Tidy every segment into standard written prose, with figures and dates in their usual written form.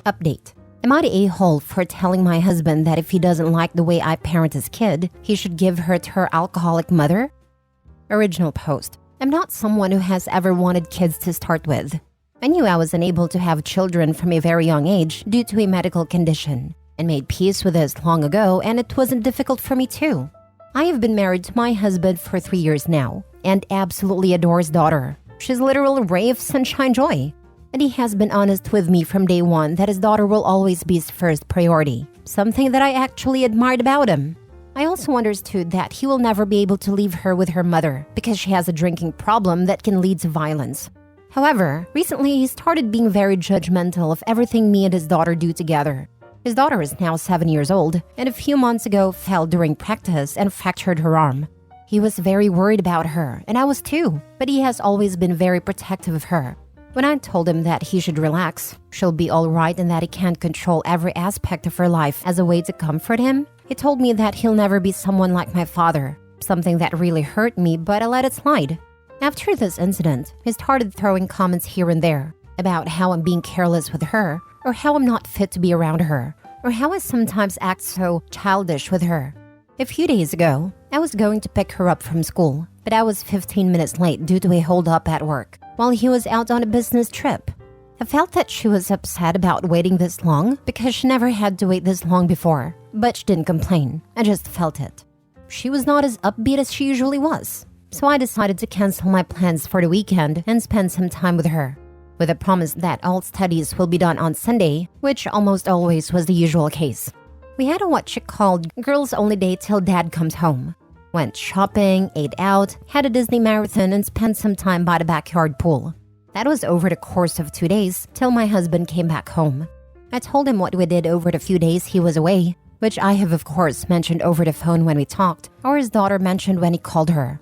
Update. Am I the a-hole for telling my husband that if he doesn't like the way I parent his kid, he should give her to her alcoholic mother? Original post. I'm not someone who has ever wanted kids to start with. I knew I was unable to have children from a very young age due to a medical condition, and made peace with this long ago, and it wasn't difficult for me too. I have been married to my husband for 3 years now, and absolutely adore his daughter. She's a literal ray of sunshine joy. And he has been honest with me from day one that his daughter will always be his first priority, something that I actually admired about him. I also understood that he will never be able to leave her with her mother because she has a drinking problem that can lead to violence. However, recently he started being very judgmental of everything me and his daughter do together. His daughter is now 7 years old and a few months ago fell during practice and fractured her arm. He was very worried about her, and I was too, but he has always been very protective of her. When I told him that he should relax, she'll be all right, and that he can't control every aspect of her life as a way to comfort him, he told me that he'll never be someone like my father, something that really hurt me, but I let it slide. After this incident, he started throwing comments here and there about how I'm being careless with her, or how I'm not fit to be around her, or how I sometimes act so childish with her. A few days ago, I was going to pick her up from school, but I was 15 minutes late due to a hold-up at work while he was out on a business trip. I felt that she was upset about waiting this long because she never had to wait this long before, but she didn't complain. I just felt it. She was not as upbeat as she usually was, so I decided to cancel my plans for the weekend and spend some time with her, with a promise that all studies will be done on Sunday, which almost always was the usual case. We had a what she called girls only day till dad comes home. Went shopping, ate out, had a Disney marathon, and spent some time by the backyard pool. That was over the course of 2 days till my husband came back home. I told him what we did over the few days he was away, which I have of course mentioned over the phone when we talked, or his daughter mentioned when he called her.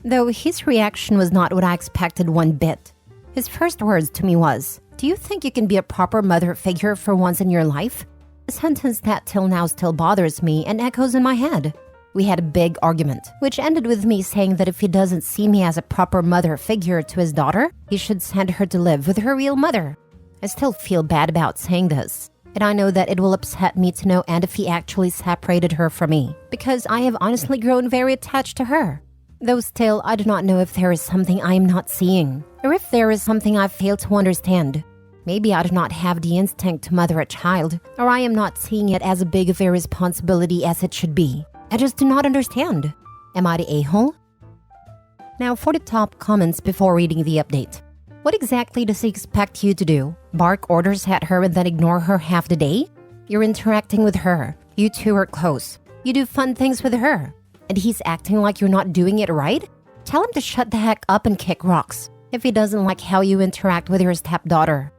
Though his reaction was not what I expected one bit. His first words to me was, "Do you think you can be a proper mother figure for once in your life?" A sentence that till now still bothers me and echoes in my head. We had a big argument, which ended with me saying that if he doesn't see me as a proper mother figure to his daughter, he should send her to live with her real mother. I still feel bad about saying this, and I know that it will upset me to no end if he actually separated her from me, because I have honestly grown very attached to her. Though still, I do not know if there is something I am not seeing, or if there is something I fail to understand. Maybe I do not have the instinct to mother a child, or I am not seeing it as big of a responsibility as it should be. I just do not understand. Am I the a-hole? Now for the top comments before reading the update. What exactly does he expect you to do? Bark orders at her and then ignore her half the day? You're interacting with her. You two are close. You do fun things with her. And he's acting like you're not doing it right? Tell him to shut the heck up and kick rocks if he doesn't like how you interact with your stepdaughter.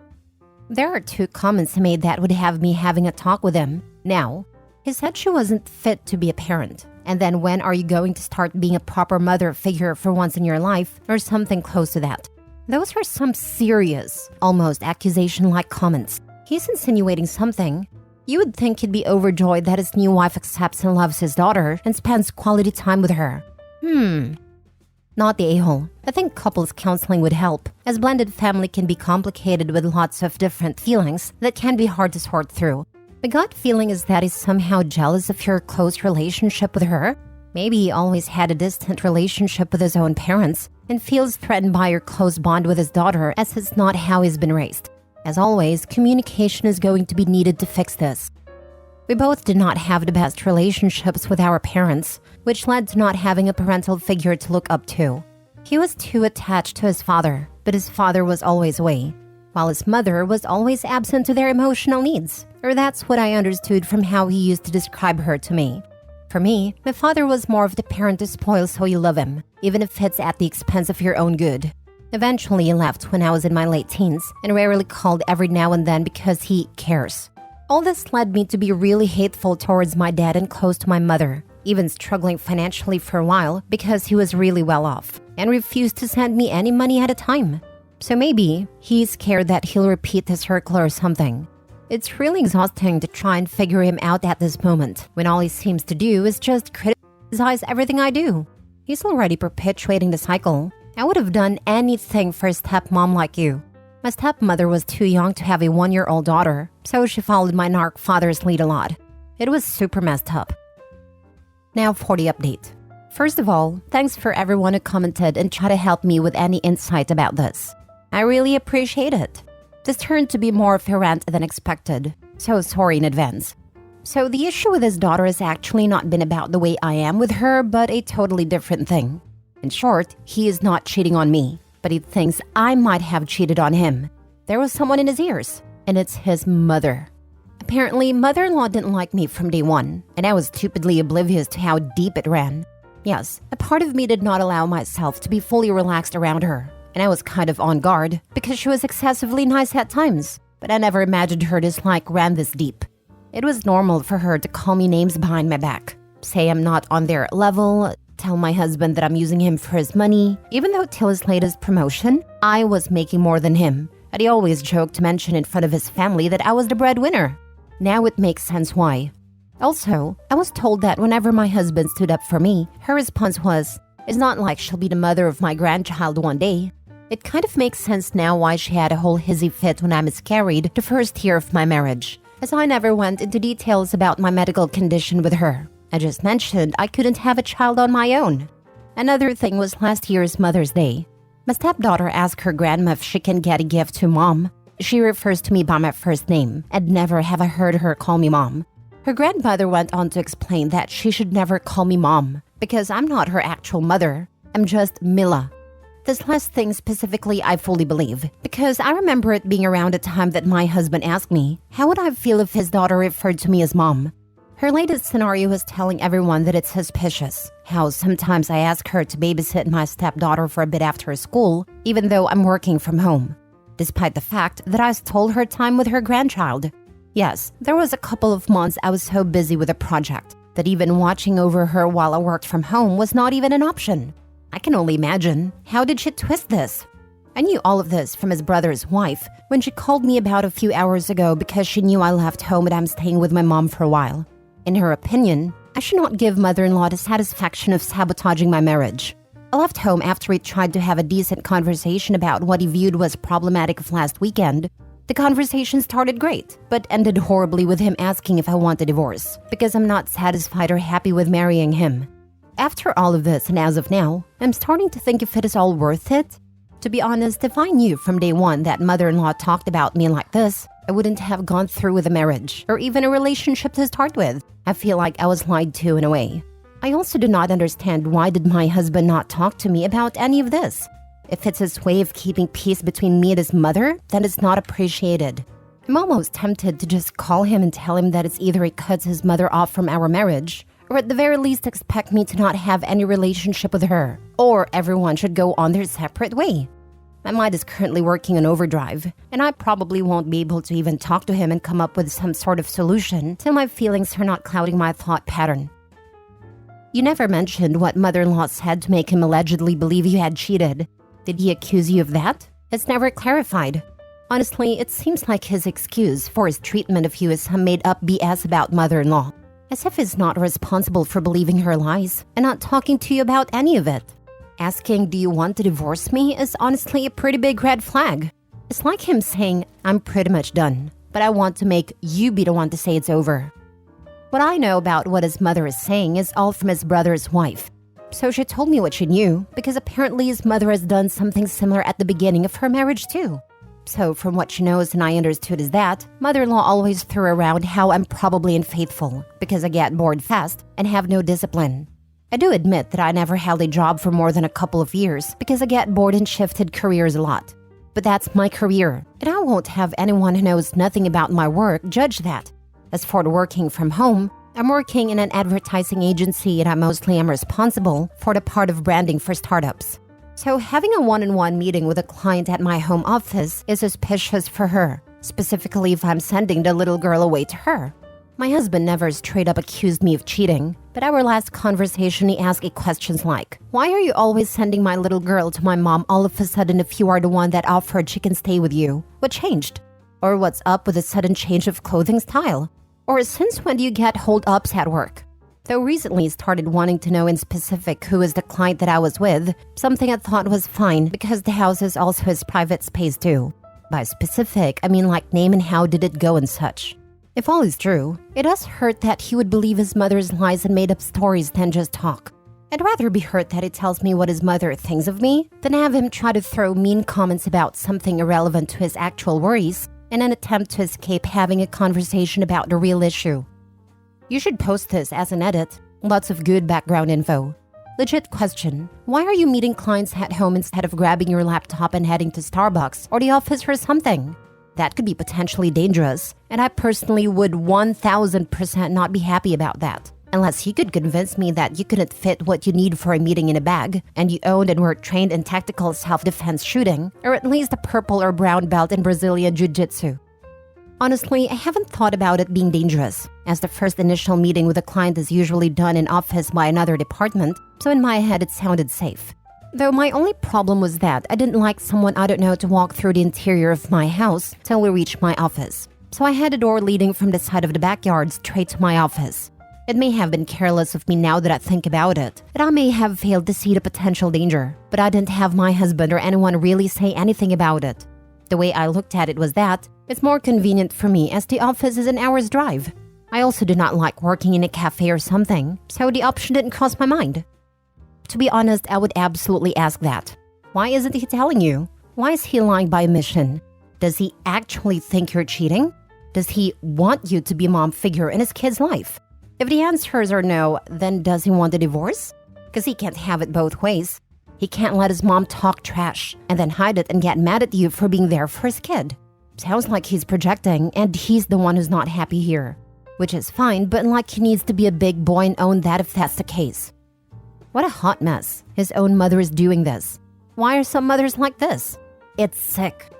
There are 2 comments he made that would have me having a talk with him. Now, he said she wasn't fit to be a parent. And then when are you going to start being a proper mother figure for once in your life, or something close to that? Those are some serious, almost accusation-like comments. He's insinuating something. You would think he'd be overjoyed that his new wife accepts and loves his daughter and spends quality time with her. Not the a-hole. I think couples counseling would help, as blended family can be complicated with lots of different feelings that can be hard to sort through. My gut feeling is that he's somehow jealous of your close relationship with her. Maybe he always had a distant relationship with his own parents and feels threatened by your close bond with his daughter, as it's not how he's been raised. As always, communication is going to be needed to fix this. We both did not have the best relationships with our parents, which led to not having a parental figure to look up to. He was too attached to his father, but his father was always away, while his mother was always absent to their emotional needs, or that's what I understood from how he used to describe her to me. For me, my father was more of the parent to spoil so you love him, even if it's at the expense of your own good. Eventually he left when I was in my late teens and rarely called every now and then because he cares. All this led me to be really hateful towards my dad and close to my mother, even struggling financially for a while because he was really well off and refused to send me any money at a time. So maybe he's scared that he'll repeat the circle or something. It's really exhausting to try and figure him out at this moment when all he seems to do is just criticize everything I do. He's already perpetuating the cycle. I would have done anything for a stepmom like you. My stepmother was too young to have a 1-year-old daughter, so she followed my narc father's lead a lot. It was super messed up. Now for the update. First of all, thanks for everyone who commented and tried to help me with any insight about this. I really appreciate it. This turned to be more of a rant than expected, so sorry in advance. So the issue with his daughter has actually not been about the way I am with her, but a totally different thing. In short, he is not cheating on me, but he thinks I might have cheated on him. There was someone in his ears, and it's his mother. Apparently, mother-in-law didn't like me from day one, and I was stupidly oblivious to how deep it ran. Yes, a part of me did not allow myself to be fully relaxed around her, and I was kind of on guard because she was excessively nice at times, but I never imagined her dislike ran this deep. It was normal for her to call me names behind my back, say I'm not on their level, tell my husband that I'm using him for his money. Even though till his latest promotion, I was making more than him, and he always joked to mention in front of his family that I was the breadwinner. Now it makes sense why. Also, I was told that whenever my husband stood up for me, her response was, "It's not like she'll be the mother of my grandchild one day." It kind of makes sense now why she had a whole hissy fit when I miscarried the first year of my marriage, as I never went into details about my medical condition with her. I just mentioned I couldn't have a child on my own. Another thing was last year's Mother's Day. My stepdaughter asked her grandma if she can get a gift to Mom. She refers to me by my first name, and never have I heard her call me Mom. Her grandmother went on to explain that she should never call me Mom, because I'm not her actual mother. I'm just Mila. This last thing specifically I fully believe, because I remember it being around the time that my husband asked me, how would I feel if his daughter referred to me as Mom? Her latest scenario is telling everyone that it's suspicious, how sometimes I ask her to babysit my stepdaughter for a bit after school, even though I'm working from home, despite the fact that I stole her time with her grandchild. Yes, there was a couple of months I was so busy with a project that even watching over her while I worked from home was not even an option. I can only imagine, how did she twist this? I knew all of this from his brother's wife when she called me about a few hours ago because she knew I left home and I'm staying with my mom for a while. In her opinion, I should not give mother-in-law the satisfaction of sabotaging my marriage. I left home after we tried to have a decent conversation about what he viewed was problematic of last weekend. The conversation started great, but ended horribly with him asking if I want a divorce, because I'm not satisfied or happy with marrying him. After all of this, and as of now, I'm starting to think if it is all worth it. To be honest, if I knew from day one that mother-in-law talked about me like this, I wouldn't have gone through with a marriage, or even a relationship to start with. I feel like I was lied to in a way. I also do not understand why did my husband not talk to me about any of this. If it's his way of keeping peace between me and his mother, then it's not appreciated. I'm almost tempted to just call him and tell him that it's either he cuts his mother off from our marriage, or at the very least expect me to not have any relationship with her, or everyone should go on their separate way. My mind is currently working on overdrive, and I probably won't be able to even talk to him and come up with some sort of solution till my feelings are not clouding my thought pattern. You never mentioned what mother-in-law said to make him allegedly believe you had cheated. Did he accuse you of that? It's never clarified. Honestly, it seems like his excuse for his treatment of you is some made-up BS about mother-in-law, as if he's not responsible for believing her lies and not talking to you about any of it. Asking, do you want to divorce me, is honestly a pretty big red flag. It's like him saying, I'm pretty much done, but I want to make you be the one to say it's over. What I know about what his mother is saying is all from his brother's wife. So she told me what she knew, because apparently his mother has done something similar at the beginning of her marriage too. So from what she knows and I understood is that, mother-in-law always threw around how I'm probably unfaithful, because I get bored fast and have no discipline. I do admit that I never held a job for more than a couple of years because I get bored and shifted careers a lot. But that's my career, and I won't have anyone who knows nothing about my work judge that. As for the working from home, I'm working in an advertising agency and I mostly am responsible for the part of branding for startups. So having a one-on-one meeting with a client at my home office is suspicious for her, specifically if I'm sending the little girl away to her. My husband never straight up accused me of cheating, but our last conversation he asked questions like, why are you always sending my little girl to my mom all of a sudden if you are the one that offered she can stay with you? What changed? Or what's up with a sudden change of clothing style? Or since when do you get hold-ups at work? Though recently started wanting to know in specific who is the client that I was with, something I thought was fine because the house is also his private space too. By specific, I mean like name and how did it go and such. If all is true, it does hurt that he would believe his mother's lies and made up stories than just talk. I'd rather be hurt that he tells me what his mother thinks of me than have him try to throw mean comments about something irrelevant to his actual worries in an attempt to escape having a conversation about the real issue. You should post this as an edit. Lots of good background info. Legit question. Why are you meeting clients at home instead of grabbing your laptop and heading to Starbucks or the office or something? That could be potentially dangerous, and I personally would 1000% not be happy about that. Unless you could convince me that you couldn't fit what you need for a meeting in a bag, and you owned and were trained in tactical self-defense shooting, or at least a purple or brown belt in Brazilian Jiu-Jitsu. Honestly, I haven't thought about it being dangerous, as the first initial meeting with a client is usually done in office by another department, so in my head it sounded safe. Though my only problem was that I didn't like someone I don't know to walk through the interior of my house till we reached my office. So I had a door leading from the side of the backyard straight to my office. It may have been careless of me now that I think about it, that I may have failed to see the potential danger, but I didn't have my husband or anyone really say anything about it. The way I looked at it was that it's more convenient for me as the office is an hour's drive. I also do not like working in a cafe or something, so the option didn't cross my mind. To be honest, I would absolutely ask that. Why isn't he telling you? Why is he lying by omission? Does he actually think you're cheating? Does he want you to be a mom figure in his kid's life? If the answers are no, then does he want a divorce? Because he can't have it both ways. He can't let his mom talk trash and then hide it and get mad at you for being there for his kid. Sounds like he's projecting and he's the one who's not happy here. Which is fine, but like he needs to be a big boy and own that if that's the case. What a hot mess. His own mother is doing this. Why are some mothers like this? It's sick.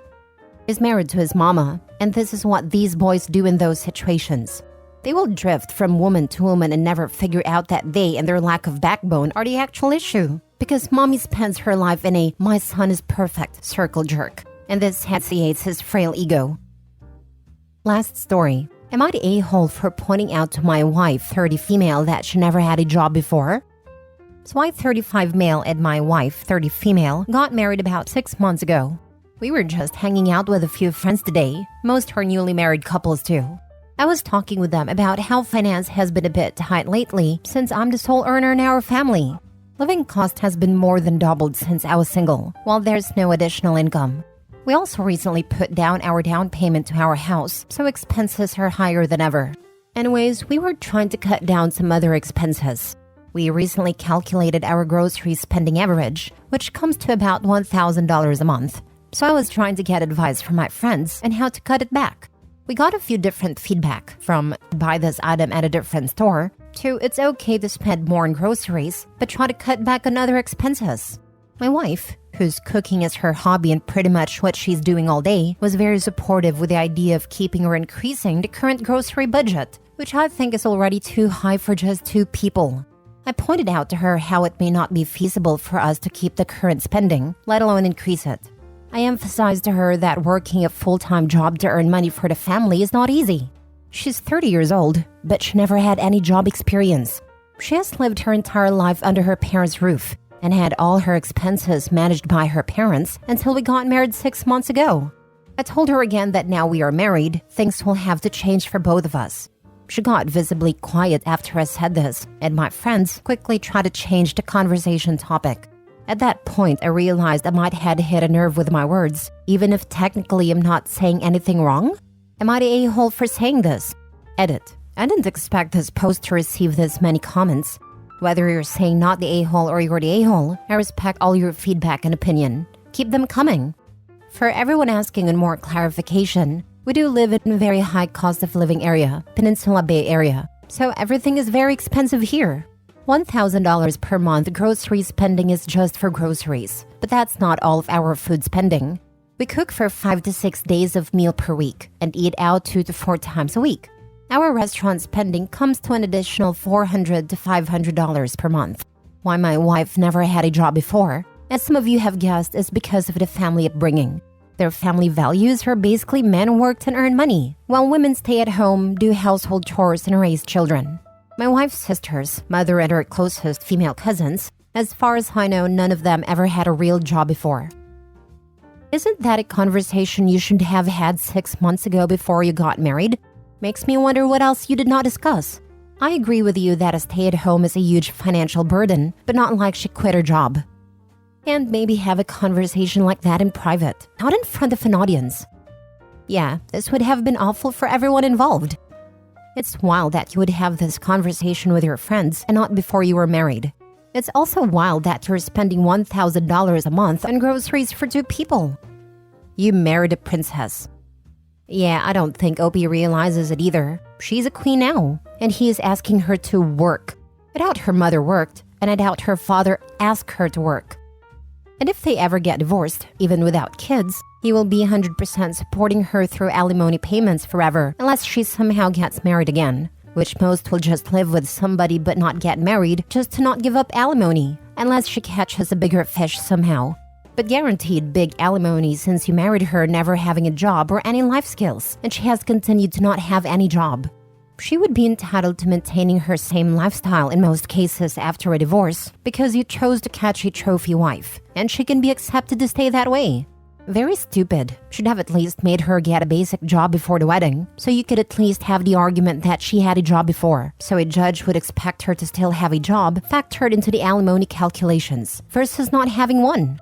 He's married to his mama, and this is what these boys do in those situations. They will drift from woman to woman and never figure out that they and their lack of backbone are the actual issue. Because mommy spends her life in a "my son is perfect" circle jerk, and this satiates his frail ego. Last story. Am I the a-hole for pointing out to my wife, 30 female, that she never had a job before? So I, 35 male, and my wife, 30 female, got married about 6 months ago. We were just hanging out with a few friends today. Most are newly married couples too. I was talking with them about how finance has been a bit tight lately since I'm the sole earner in our family. Living cost has been more than doubled since I was single, while there's no additional income. We also recently put down our down payment to our house, so expenses are higher than ever. Anyways, we were trying to cut down some other expenses. We recently calculated our grocery spending average, which comes to about $1,000 a month. So I was trying to get advice from my friends on how to cut it back. We got a few different feedback, from buy this item at a different store to it's okay to spend more on groceries, but try to cut back on other expenses. My wife, whose cooking is her hobby and pretty much what she's doing all day, was very supportive with the idea of keeping or increasing the current grocery budget, which I think is already too high for just 2 people. I pointed out to her how it may not be feasible for us to keep the current spending, let alone increase it. I emphasized to her that working a full-time job to earn money for the family is not easy. She's 30 years old, but she never had any job experience. She has lived her entire life under her parents' roof and had all her expenses managed by her parents until we got married 6 months ago. I told her again that now we are married, things will have to change for both of us. She got visibly quiet after I said this, and my friends quickly tried to change the conversation topic. At that point, I realized I might had hit a nerve with my words, even if technically I'm not saying anything wrong. Am I the a-hole for saying this? Edit. I didn't expect this post to receive this many comments. Whether you're saying not the a-hole or you're the a-hole, I respect all your feedback and opinion. Keep them coming. For everyone asking on more clarification, we do live in a very high cost of living area, Peninsula Bay Area, so everything is very expensive here. $1,000 per month grocery spending is just for groceries, but that's not all of our food spending. We cook for 5 to 6 days of meal per week and eat out 2 to 4 times a week. Our restaurant spending comes to an additional $400 to $500 per month. Why my wife never had a job before, as some of you have guessed, is because of the family upbringing. Their family values are basically men work and earn money, while women stay at home, do household chores, and raise children. My wife's sisters, mother and her closest female cousins, as far as I know, none of them ever had a real job before. Isn't that a conversation you should have had 6 months ago before you got married? Makes me wonder what else you did not discuss. I agree with you that a stay-at-home is a huge financial burden, but not like she quit her job. And maybe have a conversation like that in private, not in front of an audience. Yeah, this would have been awful for everyone involved. It's wild that you would have this conversation with your friends and not before you were married. It's also wild that you're spending $1,000 a month on groceries for 2 people. You married a princess. Yeah, I don't think Opie realizes it either. She's a queen now, and he is asking her to work. I doubt her mother worked, and I doubt her father asked her to work. And if they ever get divorced, even without kids, he will be 100% supporting her through alimony payments forever, unless she somehow gets married again, which most will just live with somebody but not get married just to not give up alimony, unless she catches a bigger fish somehow. But guaranteed big alimony since you married her never having a job or any life skills, and she has continued to not have any job. She would be entitled to maintaining her same lifestyle in most cases after a divorce because you chose to catch a trophy wife, and she can be accepted to stay that way. Very stupid. Should have at least made her get a basic job before the wedding, so you could at least have the argument that she had a job before, so a judge would expect her to still have a job factored into the alimony calculations, versus not having one.